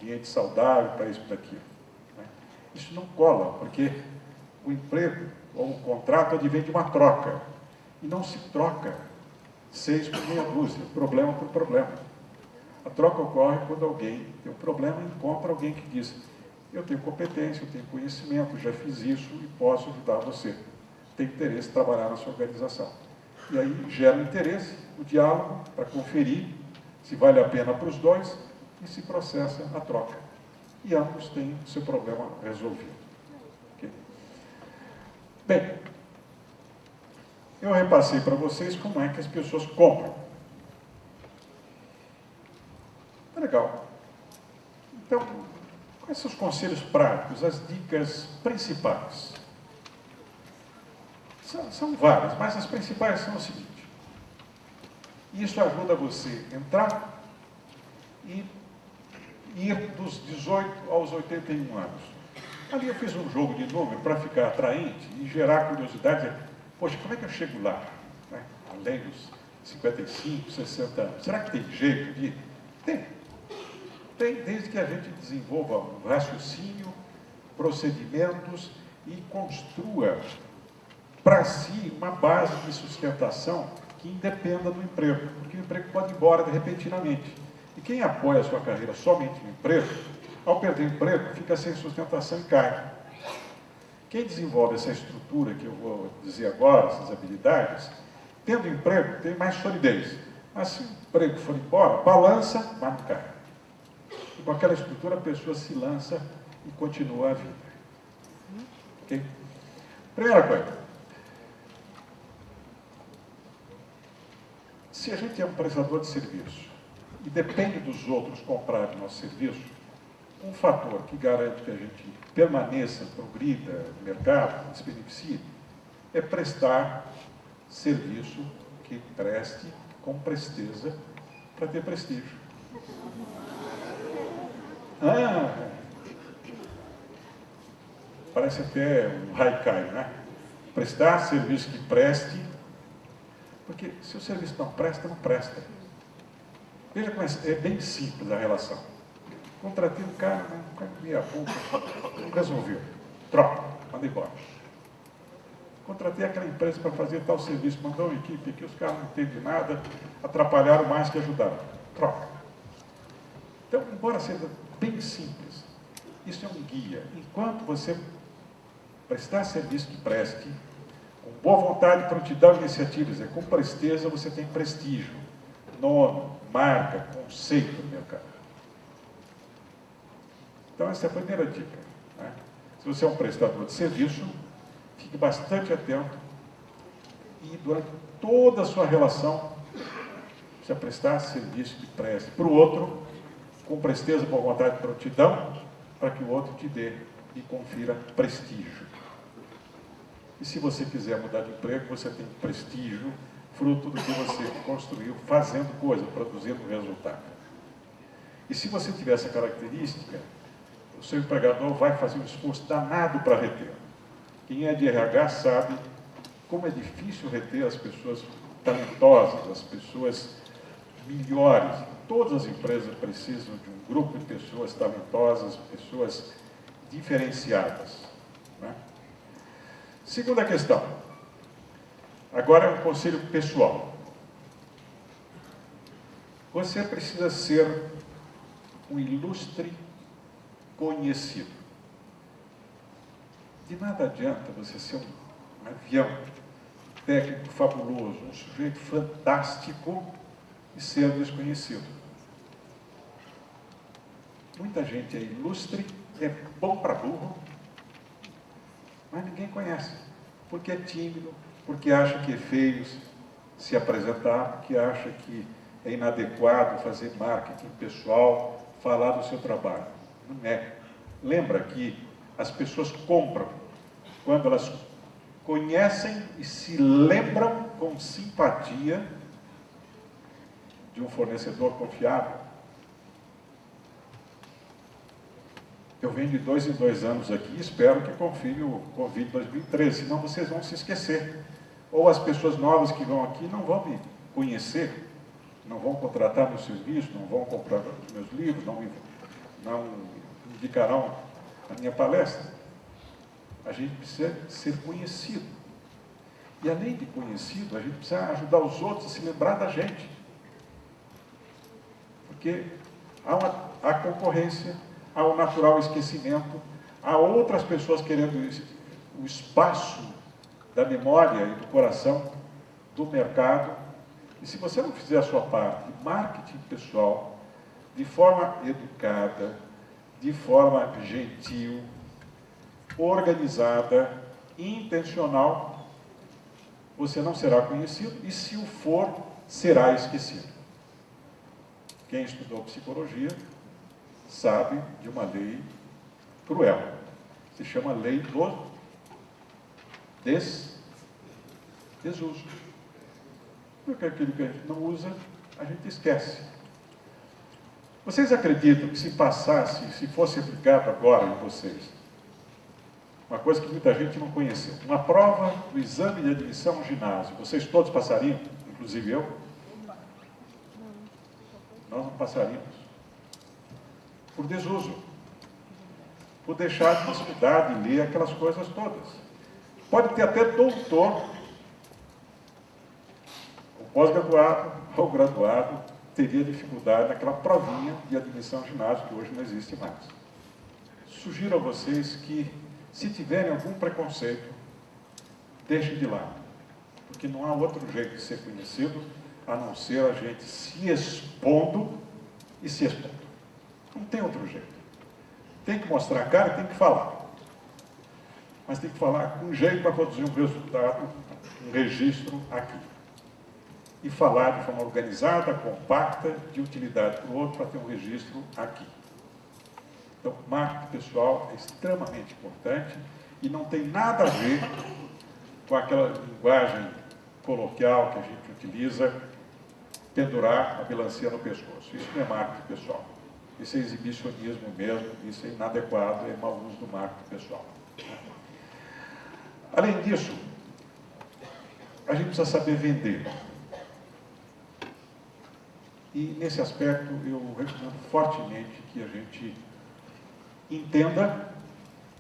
cliente saudável, para isso, para aquilo. Né? Isso não cola, porque o emprego ou o contrato advém de uma troca. E não se troca 6 por meia dúzia, problema por problema. A troca ocorre quando alguém tem um problema e encontra alguém que diz: eu tenho competência, eu tenho conhecimento, já fiz isso e posso ajudar você. Tem interesse em trabalhar na sua organização. E aí gera um interesse, o diálogo, para conferir se vale a pena para os dois e se processa a troca. E ambos têm o seu problema resolvido. Okay? Bem, eu repassei para vocês como é que as pessoas compram. Legal. Então, quais são os conselhos práticos, as dicas principais? São várias, mas as principais são o seguinte. Isso ajuda você a entrar e ir dos 18 aos 81 anos. Ali eu fiz um jogo de número para ficar atraente e gerar curiosidade. Poxa, como é que eu chego lá? Né? Além dos 55, 60 anos. Será que tem jeito de... Tem. Tem, desde que a gente desenvolva um raciocínio, procedimentos e construa para si uma base de sustentação que independa do emprego, porque o emprego pode ir embora repentinamente. E quem apoia a sua carreira somente no emprego, ao perder o emprego, fica sem sustentação e cai. Quem desenvolve essa estrutura que eu vou dizer agora, essas habilidades, tendo emprego, tem mais solidez. Mas se o emprego for embora, balança, mas não cai. E com aquela estrutura a pessoa se lança e continua a vida. Okay? Primeira coisa. Se a gente é um prestador de serviço e depende dos outros comprarem nosso serviço, um fator que garante que a gente permaneça, progrida no mercado, se beneficie, é prestar serviço que preste com presteza para ter prestígio. Parece até um haikai, né? Prestar serviço que preste, porque se o serviço não presta, não presta. Veja como é bem simples a relação. Contratei um cara, meia boca, não resolveu. Troca, manda embora. Contratei aquela empresa para fazer tal serviço, mandou uma equipe aqui, os caras não entendem nada, atrapalharam mais que ajudaram. Troca. Então, embora seja bem simples, isso é um guia. Enquanto você prestar serviço que preste, com boa vontade, prontidão e iniciativas, com presteza, você tem prestígio, nome, marca, conceito no mercado. Então, essa é a primeira dica. Né? Se você é um prestador de serviço, fique bastante atento e, durante toda a sua relação, precisa prestar serviço que preste para o outro, com presteza, boa vontade e prontidão, para que o outro te dê e confira prestígio. E se você quiser mudar de emprego, você tem prestígio, fruto do que você construiu, fazendo coisa, produzindo resultado. E se você tiver essa característica, o seu empregador vai fazer um esforço danado para reter. Quem é de RH sabe como é difícil reter as pessoas talentosas, as pessoas melhores. Todas as empresas precisam de um grupo de pessoas talentosas, pessoas diferenciadas. Né? Segunda questão. Agora é um conselho pessoal. Você precisa ser um ilustre conhecido. De nada adianta você ser um avião técnico fabuloso, um sujeito fantástico e ser desconhecido. Muita gente é ilustre, é bom para burro, mas ninguém conhece, porque é tímido, porque acha que é feio se apresentar, porque acha que é inadequado fazer marketing pessoal, falar do seu trabalho. Não é. Lembra que as pessoas compram quando elas conhecem e se lembram com simpatia de um fornecedor confiável. Eu venho de 2 em 2 anos aqui e espero que confie o Covid 2013, senão vocês vão se esquecer. Ou as pessoas novas que vão aqui não vão me conhecer, não vão contratar meu serviço, não vão comprar os meus livros, não dedicarão à minha palestra. A gente precisa ser conhecido. E além de conhecido, a gente precisa ajudar os outros a se lembrar da gente. Porque há concorrência, há o natural esquecimento, há outras pessoas querendo o espaço da memória e do coração do mercado. E se você não fizer a sua parte, marketing pessoal, de forma educada, de forma gentil, organizada, intencional, você não será conhecido e, se o for, será esquecido. Quem estudou psicologia sabe de uma lei cruel. Se chama lei do desuso. Porque aquilo que a gente não usa, a gente esquece. Vocês acreditam que se fosse aplicado agora em vocês, uma coisa que muita gente não conheceu, uma prova do exame de admissão ao ginásio, vocês todos passariam, inclusive eu? Nós não passaríamos. Por desuso. Por deixar de estudar, de ler aquelas coisas todas. Pode ter até doutor, o pós-graduado ou graduado, teria dificuldade naquela provinha de admissão ao ginásio, que hoje não existe mais. Sugiro a vocês que, se tiverem algum preconceito, deixem de lado. Porque não há outro jeito de ser conhecido, a não ser a gente se expondo e se expondo. Não tem outro jeito. Tem que mostrar a cara e tem que falar. Mas tem que falar com jeito para produzir um resultado, um registro aqui. E falar de forma organizada, compacta, de utilidade para o outro, para ter um registro aqui. Então, marketing pessoal é extremamente importante e não tem nada a ver com aquela linguagem coloquial que a gente utiliza, pendurar a melancia no pescoço. Isso não é marketing pessoal. Isso é exibicionismo mesmo, isso é inadequado, é mau uso do marketing pessoal. Além disso, a gente precisa saber vender. E, nesse aspecto, eu recomendo fortemente que a gente entenda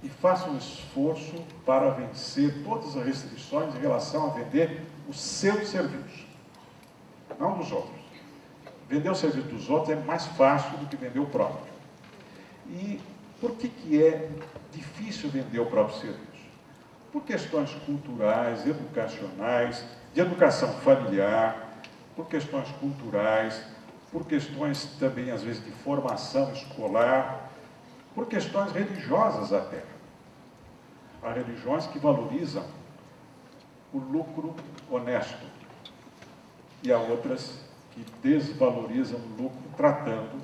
e faça um esforço para vencer todas as restrições em relação a vender o seu serviço, não dos outros. Vender o serviço dos outros é mais fácil do que vender o próprio. E por que é difícil vender o próprio serviço? Por questões culturais, educacionais, de educação familiar, por questões culturais, por questões também, às vezes, de formação escolar, por questões religiosas até. Há religiões que valorizam o lucro honesto e há outras que desvalorizam o lucro, tratando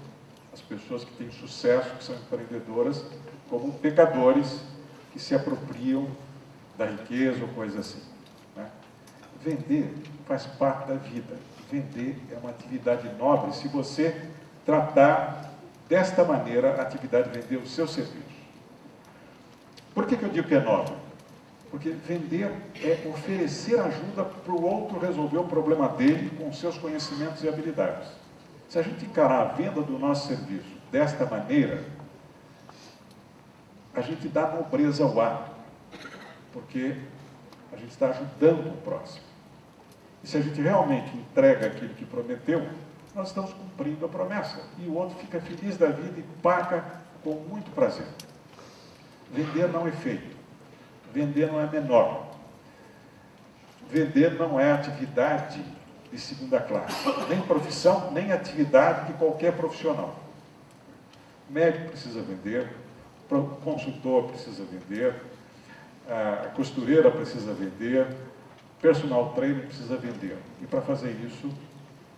as pessoas que têm sucesso, que são empreendedoras, como pecadores que se apropriam da riqueza ou coisa assim. Né? Vender faz parte da vida. Vender é uma atividade nobre se você tratar desta maneira a atividade de vender o seu serviço. Por que eu digo que é nobre? Porque vender é oferecer ajuda para o outro resolver o problema dele com seus conhecimentos e habilidades. Se a gente encarar a venda do nosso serviço desta maneira, a gente dá nobreza ao ato, porque a gente está ajudando o próximo. E se a gente realmente entrega aquilo que prometeu, nós estamos cumprindo a promessa. E o outro fica feliz da vida e paga com muito prazer. Vender não é feito. Vender não é menor. Vender não é atividade de segunda classe. Nem profissão, nem atividade de qualquer profissional. O médico precisa vender, o consultor precisa vender, a costureira precisa vender, o personal trainer precisa vender. E para fazer isso,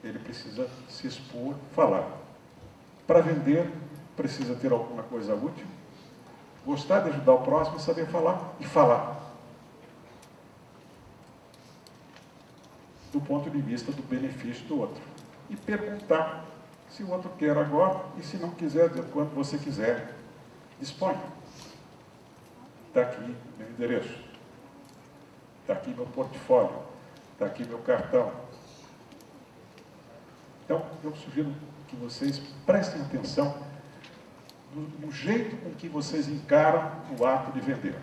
ele precisa se expor, falar. Para vender, precisa ter alguma coisa útil, gostar de ajudar o próximo e saber falar. E falar. Do ponto de vista do benefício do outro. E perguntar se o outro quer agora e se não quiser, quando você quiser. Disponha. Está aqui meu endereço. Está aqui meu portfólio. Está aqui meu cartão. Então, eu sugiro que vocês prestem atenção no jeito com que vocês encaram o ato de vender.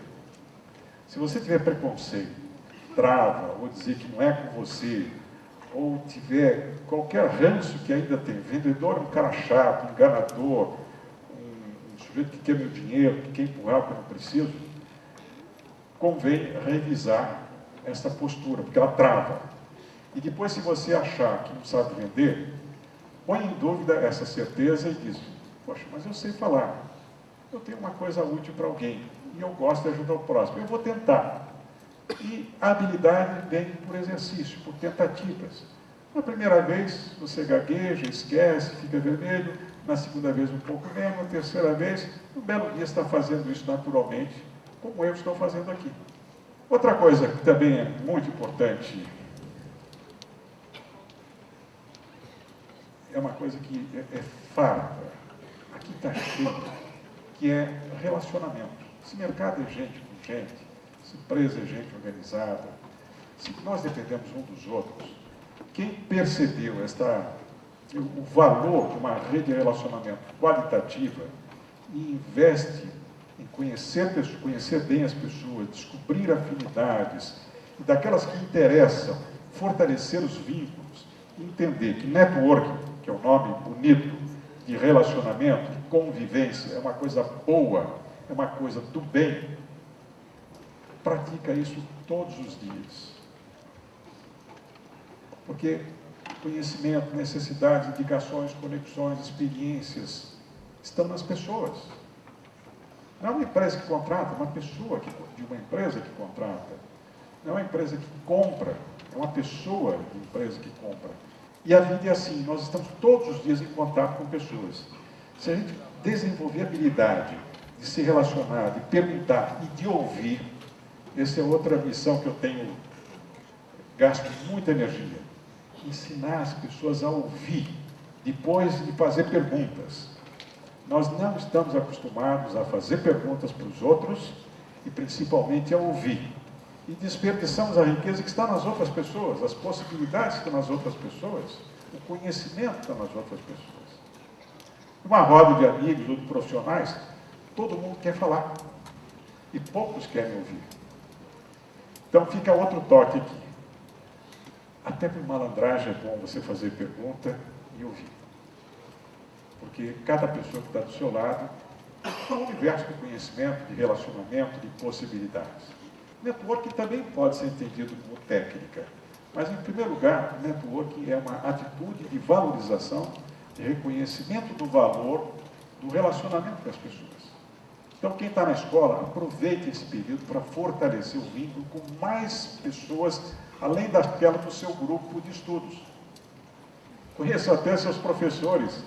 Se você tiver preconceito, trava, ou dizer que não é com você, ou tiver qualquer ranço que ainda tem, vendedor é um cara chato, enganador, um sujeito que quer meu dinheiro, que quer empurrar o que eu não preciso, convém revisar essa postura, porque ela trava. E depois, se você achar que não sabe vender, põe em dúvida essa certeza e diz, poxa, mas eu sei falar, eu tenho uma coisa útil para alguém, e eu gosto de ajudar o próximo, eu vou tentar. E a habilidade vem por exercício, por tentativas. Na primeira vez, você gagueja, esquece, fica vermelho, na segunda vez um pouco menos, na terceira vez, um belo dia está fazendo isso naturalmente, como eu estou fazendo aqui. Outra coisa que também é muito importante, é uma coisa que é farta, aqui está cheio, que é relacionamento. Se mercado é gente com gente, se empresa é gente organizada, se nós dependemos um dos outros, quem percebeu o valor de uma rede de relacionamento qualitativa e investe em conhecer bem as pessoas, descobrir afinidades, e daquelas que interessam, fortalecer os vínculos, entender que networking, que é o nome bonito de relacionamento, de convivência, é uma coisa boa, é uma coisa do bem, pratica isso todos os dias. Porque conhecimento, necessidades, indicações, conexões, experiências, estão nas pessoas. Não é uma empresa que contrata, é uma pessoa de uma empresa que contrata. Não é uma empresa que compra, é uma pessoa de empresa que compra. E a vida é assim, nós estamos todos os dias em contato com pessoas. Se a gente desenvolver a habilidade de se relacionar, de perguntar e de ouvir, essa é outra missão que eu tenho gasto muita energia. Ensinar as pessoas a ouvir, depois de fazer perguntas. Nós não estamos acostumados a fazer perguntas para os outros e principalmente a ouvir. E desperdiçamos a riqueza que está nas outras pessoas, as possibilidades que estão nas outras pessoas, o conhecimento que está nas outras pessoas. Uma roda de amigos ou de profissionais, todo mundo quer falar e poucos querem ouvir. Então fica outro toque aqui. Até por malandragem é bom você fazer pergunta e ouvir. Porque cada pessoa que está do seu lado é um universo de conhecimento, de relacionamento, de possibilidades. Networking também pode ser entendido como técnica, mas, em primeiro lugar, networking é uma atitude de valorização, de reconhecimento do valor do relacionamento com as pessoas. Então, quem está na escola, aproveite esse período para fortalecer o vínculo com mais pessoas, além daquela do seu grupo de estudos. Conheço até seus professores.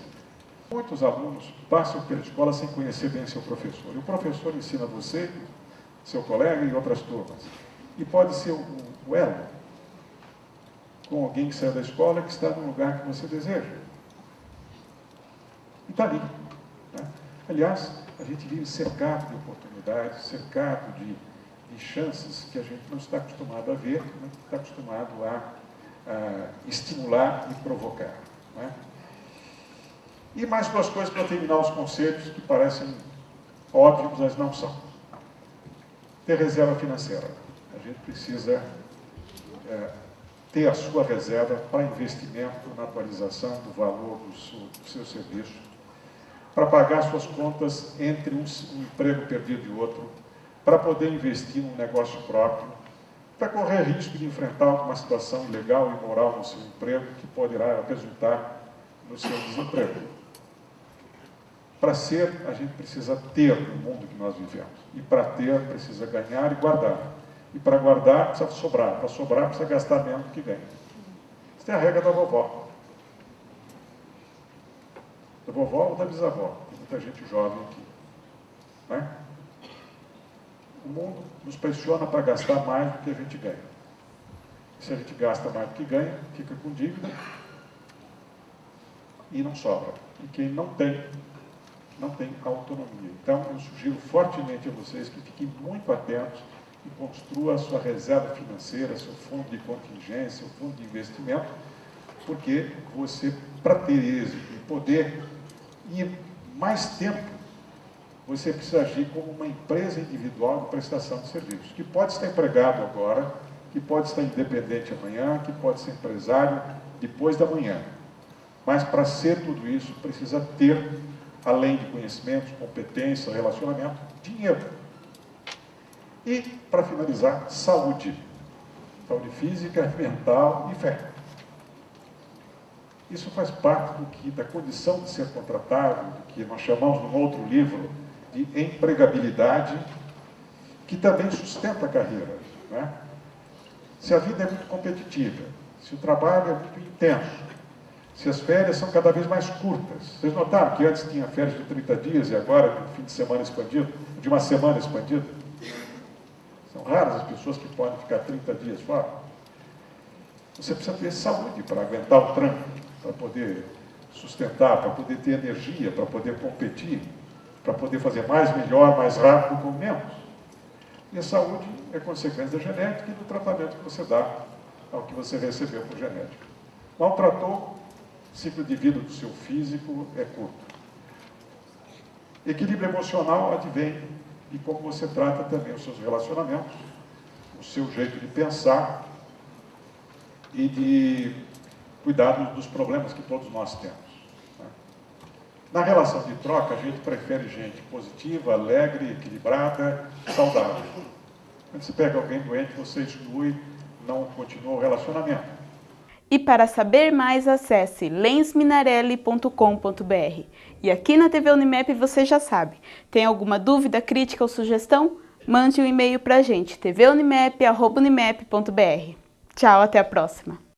Muitos alunos passam pela escola sem conhecer bem seu professor. E o professor ensina você, seu colega e outras turmas. E pode ser o elo com alguém que saiu da escola que está no lugar que você deseja. E está ali. Né? Aliás, a gente vive cercado de oportunidades, cercado de chances que a gente não está acostumado a ver, não está acostumado a estimular e provocar. Né? E mais duas coisas para terminar os conceitos que parecem óbvios, mas não são. Ter reserva financeira. A gente precisa ter a sua reserva para investimento na atualização do valor do seu serviço, para pagar suas contas entre um emprego perdido e outro, para poder investir num negócio próprio, para correr risco de enfrentar alguma situação ilegal e imoral no seu emprego que poderá resultar no seu desemprego. Para ser, a gente precisa ter no mundo que nós vivemos. E para ter, precisa ganhar e guardar. E para guardar, precisa sobrar. Para sobrar, precisa gastar menos do que ganha. Essa é a regra da vovó. Da vovó ou da bisavó. Tem muita gente jovem aqui. Né? O mundo nos pressiona para gastar mais do que a gente ganha. E se a gente gasta mais do que ganha, fica com dívida e não sobra. E quem não tem autonomia. Então, eu sugiro fortemente a vocês que fiquem muito atentos e construam a sua reserva financeira, seu fundo de contingência, seu fundo de investimento, porque você, para ter êxito e poder ir mais tempo você precisa agir como uma empresa individual de prestação de serviços, que pode estar empregado agora, que pode estar independente amanhã, que pode ser empresário depois da manhã. Mas para ser tudo isso, precisa ter, além de conhecimentos, competência, relacionamento, dinheiro. E, para finalizar, saúde. Saúde física, mental e fé. Isso faz parte da condição de ser contratado, que nós chamamos num outro livro de empregabilidade, que também sustenta a carreira. Né? Se a vida é muito competitiva, se o trabalho é muito intenso, se as férias são cada vez mais curtas. Vocês notaram que antes tinha férias de 30 dias e agora de fim de semana expandido, de uma semana expandida? São raras as pessoas que podem ficar 30 dias fora. Você precisa ter saúde para aguentar o tranco, para poder sustentar, para poder ter energia, para poder competir, para poder fazer mais, melhor, mais rápido com menos. E a saúde é consequência da genética e do tratamento que você dá ao que você recebeu por genética. Maltratou, o ciclo de vida do seu físico é curto. Equilíbrio emocional advém de como você trata também os seus relacionamentos, o seu jeito de pensar e de cuidar dos problemas que todos nós temos. Né? Na relação de troca, a gente prefere gente positiva, alegre, equilibrada, saudável. Quando você pega alguém doente, você exclui, não continua o relacionamento. E para saber mais, acesse lensminarelli.com.br. E aqui na TV Unimap você já sabe, tem alguma dúvida, crítica ou sugestão? Mande um e-mail para a gente, tvunimap@unimap.br. Tchau, até a próxima!